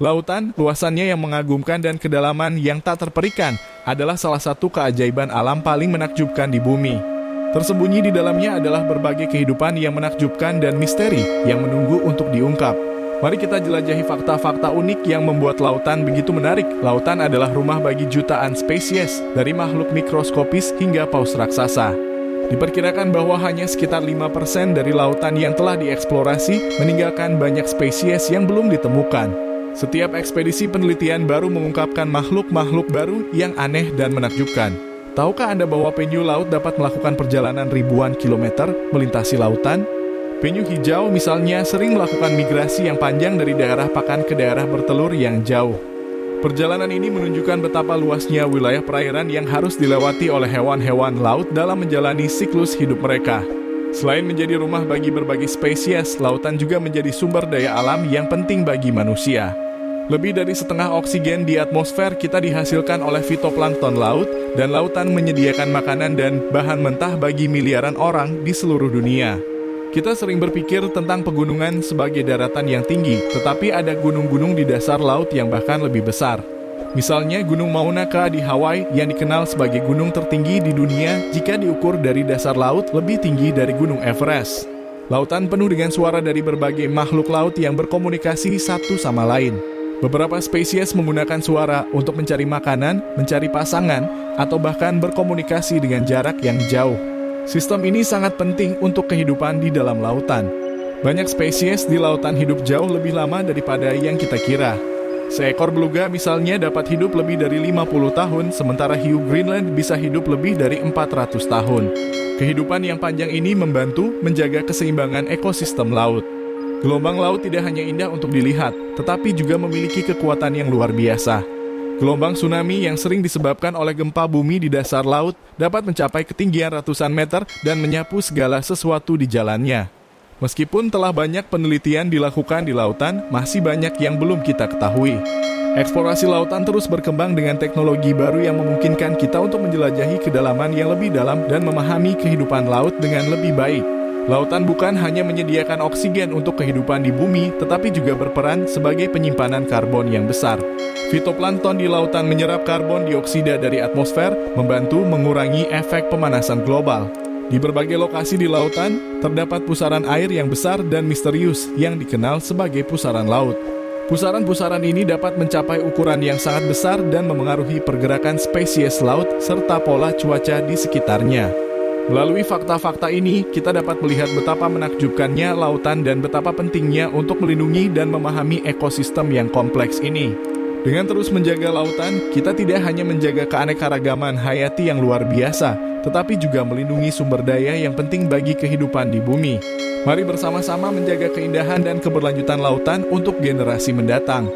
Lautan, luasannya yang mengagumkan dan kedalaman yang tak terperikan, adalah salah satu keajaiban alam paling menakjubkan di bumi. Tersembunyi di dalamnya adalah berbagai kehidupan yang menakjubkan dan misteri yang menunggu untuk diungkap. Mari kita jelajahi fakta-fakta unik yang membuat lautan begitu menarik. Lautan adalah rumah bagi jutaan spesies, dari makhluk mikroskopis hingga paus raksasa. Diperkirakan bahwa hanya sekitar 5% dari lautan yang telah dieksplorasi meninggalkan banyak spesies yang belum ditemukan. Setiap ekspedisi penelitian baru mengungkapkan makhluk-makhluk baru yang aneh dan menakjubkan. Tahukah Anda bahwa penyu laut dapat melakukan perjalanan ribuan kilometer melintasi lautan? Penyu hijau misalnya sering melakukan migrasi yang panjang dari daerah pakan ke daerah bertelur yang jauh. Perjalanan ini menunjukkan betapa luasnya wilayah perairan yang harus dilewati oleh hewan-hewan laut dalam menjalani siklus hidup mereka. Selain menjadi rumah bagi berbagai spesies, lautan juga menjadi sumber daya alam yang penting bagi manusia. Lebih dari setengah oksigen di atmosfer kita dihasilkan oleh fitoplankton laut, dan lautan menyediakan makanan dan bahan mentah bagi miliaran orang di seluruh dunia. Kita sering berpikir tentang pegunungan sebagai daratan yang tinggi, tetapi ada gunung-gunung di dasar laut yang bahkan lebih besar. Misalnya Gunung Mauna Kea di Hawaii yang dikenal sebagai gunung tertinggi di dunia jika diukur dari dasar laut lebih tinggi dari Gunung Everest. Lautan penuh dengan suara dari berbagai makhluk laut yang berkomunikasi satu sama lain. Beberapa spesies menggunakan suara untuk mencari makanan, mencari pasangan, atau bahkan berkomunikasi dengan jarak yang jauh. Sistem ini sangat penting untuk kehidupan di dalam lautan. Banyak spesies di lautan hidup jauh lebih lama daripada yang kita kira. Seekor beluga misalnya dapat hidup lebih dari 50 tahun, sementara hiu Greenland bisa hidup lebih dari 400 tahun. Kehidupan yang panjang ini membantu menjaga keseimbangan ekosistem laut. Gelombang laut tidak hanya indah untuk dilihat, tetapi juga memiliki kekuatan yang luar biasa. Gelombang tsunami yang sering disebabkan oleh gempa bumi di dasar laut dapat mencapai ketinggian ratusan meter dan menyapu segala sesuatu di jalannya. Meskipun telah banyak penelitian dilakukan di lautan, masih banyak yang belum kita ketahui. Eksplorasi lautan terus berkembang dengan teknologi baru yang memungkinkan kita untuk menjelajahi kedalaman yang lebih dalam dan memahami kehidupan laut dengan lebih baik. Lautan bukan hanya menyediakan oksigen untuk kehidupan di bumi, tetapi juga berperan sebagai penyimpanan karbon yang besar. Fitoplankton di lautan menyerap karbon dioksida dari atmosfer, membantu mengurangi efek pemanasan global. Di berbagai lokasi di lautan, terdapat pusaran air yang besar dan misterius yang dikenal sebagai pusaran laut. Pusaran-pusaran ini dapat mencapai ukuran yang sangat besar dan memengaruhi pergerakan spesies laut serta pola cuaca di sekitarnya. Melalui fakta-fakta ini, kita dapat melihat betapa menakjubkannya lautan dan betapa pentingnya untuk melindungi dan memahami ekosistem yang kompleks ini. Dengan terus menjaga lautan, kita tidak hanya menjaga keanekaragaman hayati yang luar biasa, tetapi juga melindungi sumber daya yang penting bagi kehidupan di bumi. Mari bersama-sama menjaga keindahan dan keberlanjutan lautan untuk generasi mendatang.